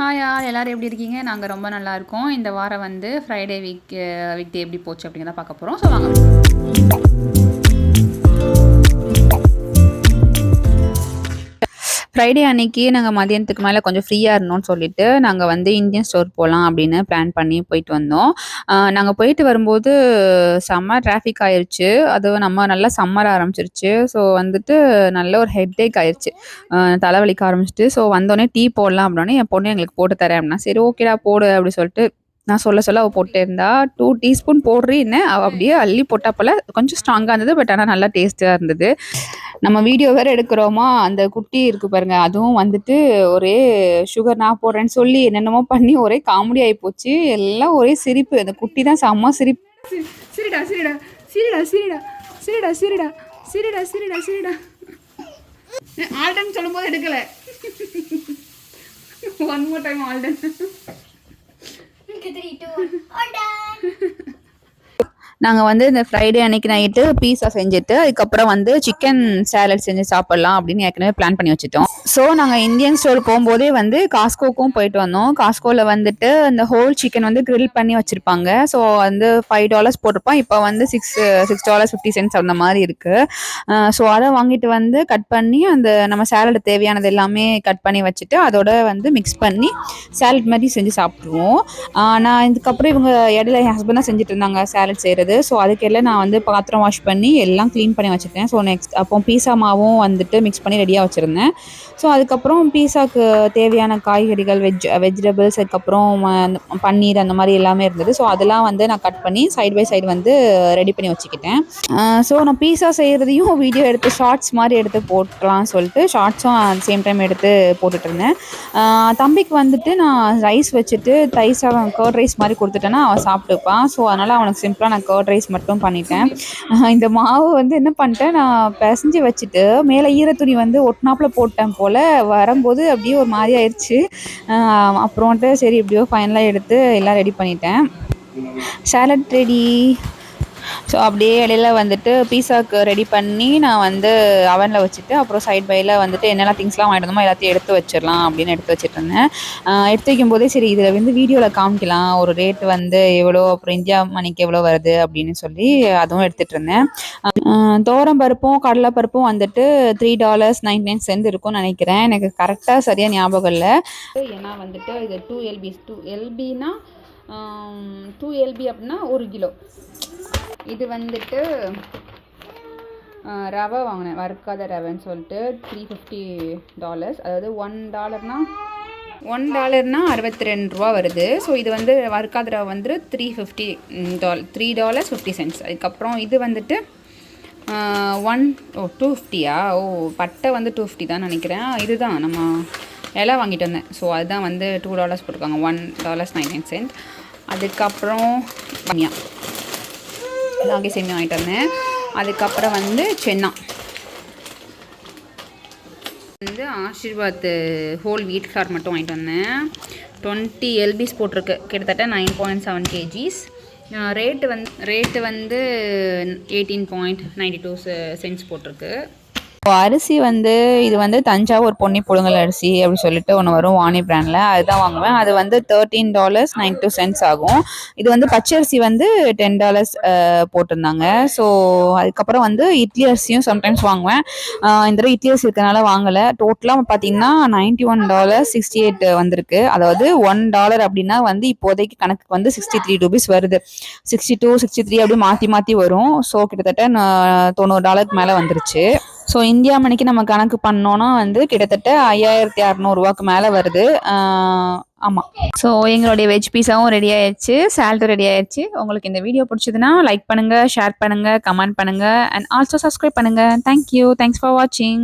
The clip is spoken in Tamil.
ஹாய் யார் எல்லோரும் எப்படி இருக்கீங்க? நாங்கள் ரொம்ப நல்லா இருக்கோம். இந்த வாரம் வந்து ஃப்ரைடே வீக் டே எப்படி போச்சு அப்படிங்கிறத பார்க்க போகிறோம். ஸோ வாங்க. ஃப்ரைடே அன்னைக்கு நாங்கள் மதியானத்துக்கு மேலே கொஞ்சம் ஃப்ரீயாக இருந்தோம்னு சொல்லிட்டு நாங்கள் வந்து இந்தியன் ஸ்டோர் போகலாம் அப்படின்னு பிளான் பண்ணி போயிட்டு வந்தோம். நாங்கள் போயிட்டு வரும்போது செம்ம டிராஃபிக் ஆயிடுச்சு. அதுவும் நம்ம நல்லா சம்மர் ஆரம்பிச்சிருச்சு. ஸோ வந்துட்டு நல்ல ஒரு ஹெட்டேக் ஆயிடுச்சு. தலைவலிக்க ஆரம்பிச்சிட்டு ஸோ வந்தோடனே டீ போடலாம் அப்படின்னே என் பொண்ணு எங்களுக்கு போட்டு தரேன் அப்படின்னா சரி ஓகேடா போடு அப்படி சொல்லிட்டு நான் சொல்ல அவள் போட்டே இருந்தா 2 டீஸ்பூன் போடுறேன்னு அவள் அப்படியே அள்ளி போட்டா போல கொஞ்சம் ஸ்ட்ராங்காக இருந்தது. பட் ஆனால் நல்லா டேஸ்ட்டாக இருந்தது. நம்ம வீடியோ வேற எடுக்கிறோமா, அந்த குட்டி இருக்கு பாருங்க, அதுவும் வந்துட்டு ஒரே சுகர் நான் போடுறேன்னு சொல்லி என்னென்னமோ பண்ணி ஒரே காமெடி ஆகி போச்சு. எல்லாம் ஒரே சிரிப்பு. அந்த குட்டி தான் செம்ம சிரிப்பு. சிரிடா சிரிடா சிரிடா சிரிடா சிரிடா சிரிடா சிரிடா சிரிடா சிரிடா ஆல்டன் சொல்லும் போது எடுக்கல. One more time Alton. நாங்கள் வந்து இந்த ஃப்ரைடே அன்னைக்கு நைட்டு பீஸா செஞ்சுட்டு அதுக்கப்புறம் வந்து சிக்கன் சேலட் செஞ்சு சாப்பிட்லாம் அப்படின்னு ஏற்கனவே பிளான் பண்ணி வச்சுட்டோம். ஸோ நாங்கள் இந்தியன் ஸ்டோர் போகும்போதே வந்து காஸ்கோக்கும் போயிட்டு வந்தோம். காஸ்கோவில் வந்துட்டு இந்த ஹோல் சிக்கன் வந்து கிரில் பண்ணி வச்சுருப்பாங்க. ஸோ வந்து $5 போட்டிருப்போம். இப்போ வந்து $6.50 அந்த மாதிரி இருக்குது. ஸோ அதை வாங்கிட்டு வந்து கட் பண்ணி அந்த நம்ம சேலட் தேவையானது எல்லாமே கட் பண்ணி வச்சுட்டு அதோட வந்து மிக்ஸ் பண்ணி சேலட் மாதிரி செஞ்சு சாப்பிட்ருவோம். நான் இதுக்கப்புறம் இவங்க இடையில என் ஹஸ்பண்ட் தான் செஞ்சுட்டு இருந்தாங்க சேலட் செய்கிறது. ஸோ அதுக்கெல்லாம் நான் வந்து பாத்திரம் வாஷ் பண்ணி எல்லாம் க்ளீன் பண்ணி வச்சுட்டேன். ஸோ நெக்ஸ்ட் அப்போ பீஸா மாவும் வந்துட்டு மிக்ஸ் பண்ணி ரெடியாக வச்சுருந்தேன். ஸோ அதுக்கப்புறம் பீஸாவுக்கு தேவையான காய்கறிகள் வெஜிடபிள்ஸ் அதுக்கப்புறம் பன்னீர் அந்த மாதிரி எல்லாமே இருந்தது. ஸோ அதெல்லாம் வந்து நான் கட் பண்ணி சைடு பை சைடு வந்து ரெடி பண்ணி வச்சுக்கிட்டேன். ஸோ நான் பீஸா செய்கிறதையும் வீடியோ எடுத்து ஷார்ட்ஸ் மாதிரி எடுத்து போட்டுக்கலாம்னு சொல்லிட்டு ஷார்ட்ஸும் அட் சேம் டைம் எடுத்து போட்டுட்டு இருந்தேன். தம்பிக்கு வந்துட்டு நான் ரைஸ் வச்சுட்டு தயிர் சாதம் கர்ட் ரைஸ் மாதிரி கொடுத்துட்டேன்னா அவன் சாப்பிட்டுப்பான். ஸோ அதனால் அவனுக்கு சிம்பிளாக நான் கர்ட் ரைஸ் மட்டும் பண்ணிட்டேன். இந்த மாவு வந்து என்ன பண்ணிட்டேன், நான் பிசைஞ்சு வச்சுட்டு மேலே ஈரத்துணி வந்து ஒட்டினாப்பில் போட்டேன் போல். வரும்போது அப்படியே ஒரு மாதிரி ஆயிடுச்சு. அப்புறம்ட்டு சரி எப்படியோ ஃபைனலாக எடுத்து எல்லாம் ரெடி பண்ணிட்டேன். Salad ready. ஸோ அப்படியே இடையில வந்துட்டு பீஸாவுக்கு ரெடி பண்ணி நான் வந்து அவனில் வச்சுட்டு அப்புறம் சைட் பையில் வந்துட்டு என்னெல்லாம் திங்ஸ்லாம் வாங்கிட்டு வந்தோமோ எல்லாத்தையும் எடுத்து வச்சிடலாம் அப்படின்னு எடுத்து வச்சுட்டு இருந்தேன். எடுத்து வைக்கும்போதே சரி இதில் வந்து வீடியோவில் காமிக்கலாம் ஒரு ரேட்டு வந்து எவ்வளோ அப்புறம் இந்தியா மணிக்கு எவ்வளோ வருது அப்படின்னு சொல்லி அதுவும் எடுத்துகிட்டு இருந்தேன். தோரம் பருப்பும் கடலை பருப்பும் வந்துட்டு $3.99 இருக்கும்னு நினைக்கிறேன். எனக்கு கரெக்டாக சரியாக ஞாபகம் இல்லை. ஏன்னா வந்துட்டு இது 2LBனா 2LB அப்படின்னா 1 கிலோ. இது வந்துட்டு ரவை வாங்கினேன், வறுக்காத ரவைன்னு சொல்லிட்டு $350. அதாவது $1னா $62 வருது. ஸோ இது வந்து வறுக்காத ரவை வந்து $3.50. அதுக்கப்புறம் இது வந்துட்டு 250. பட்டை வந்து 250 தான் நினைக்கிறேன். இதுதான் நம்ம இலை வாங்கிட்டு வந்தேன். ஸோ அதுதான் வந்து $2 போட்டிருக்காங்க, $1.99. அதுக்கப்புறம் ராகி சேமியா வாங்கிட்டு வந்தேன். அதுக்கப்புறம் வந்து சென்னா வந்து ஆஷிர்வாத் ஹோல் வீட் ஃப்ளார் மட்டும் வாங்கிட்டு வந்தேன். 20 LBs போட்டிருக்கு, கிட்டத்தட்ட 9.7 kgs. ரேட்டு வந்து 18.92 போட்டிருக்கு. அரிசி வந்து இது வந்து தஞ்சாவூர் பொன்னி புழுங்கல் அரிசி அப்படின்னு சொல்லிட்டு ஒன்று வரும் வாணி பிராண்டில், அதுதான் வாங்குவேன். அது வந்து $13.92 ஆகும். இது வந்து பச்சரிசி வந்து $10 போட்டிருந்தாங்க. ஸோ அதுக்கப்புறம் வந்து இட்லி அரிசியும் சம்டைம்ஸ் வாங்குவேன். இந்த தடவை இட்லி அரிசி இருக்கிறனால வாங்கலை. டோட்டலாக பார்த்தீங்கன்னா $91.68 வந்திருக்கு. அதாவது $1 அப்படின்னா வந்து இப்போதைக்கு கணக்குக்கு வந்து $63 வருது. 62 63 அப்படி மாற்றி வரும். ஸோ கிட்டத்தட்ட $90 மேலே வந்துருச்சு. ஸோ இந்தியா மணிக்கு நம்ம கணக்கு பண்ணோன்னா வந்து கிட்டத்தட்ட $5600 மேலே வருது. ஆமாம். ஸோ எங்களுடைய வெஜ் பீஸாவும் ரெடி ஆயிடுச்சு, சாலட்டும் ரெடி ஆயிடுச்சு. உங்களுக்கு இந்த வீடியோ பிடிச்சதுன்னா லைக் பண்ணுங்கள், ஷேர் பண்ணுங்கள், கமெண்ட் பண்ணுங்கள் அண்ட் ஆல்சோ சப்ஸ்கிரைப் பண்ணுங்கள். தேங்க்யூ. தேங்க்ஸ் ஃபார் வாட்சிங்.